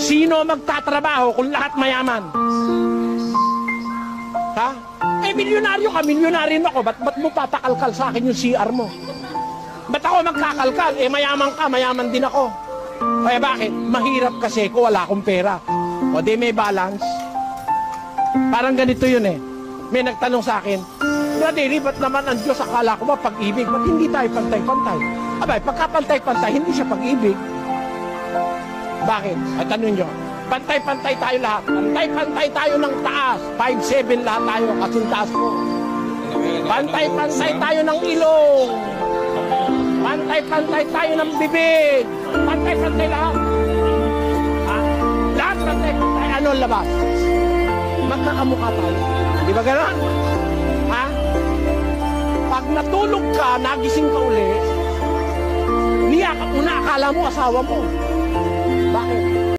Sino magtatrabaho kung lahat mayaman? Ha? Eh, milyonaryo ka, milyonaryo ako. Ba't mo papakalkal sa akin yung CR mo? Ba't ako magkakalkal? Eh, mayaman ka, mayaman din ako. Kaya bakit? Mahirap kasi kung wala akong pera. O di may balance. Parang ganito yun eh. May nagtanong sa akin, Brother, ba't naman ang Diyos akala ko ba pag-ibig? Ba't hindi tayo pantay-pantay? Abay, pagka-pantay-pantay, hindi siya pag-ibig. Bakit? At tanong nyo, pantay-pantay tayo lahat. Pantay-pantay tayo ng taas. 5'7" lahat tayo, kasing taas ko. Pantay-pantay tayo ng ilong. Pantay-pantay tayo ng bibig. Pantay-pantay lahat. Ha? Lahat pantay-pantay. Ano ang labas? Magkakamukha tayo. Di ba gano'n? Ha? Pag natulog ka, nagising ka uli, niyakap mo na, akala mo asawa mo.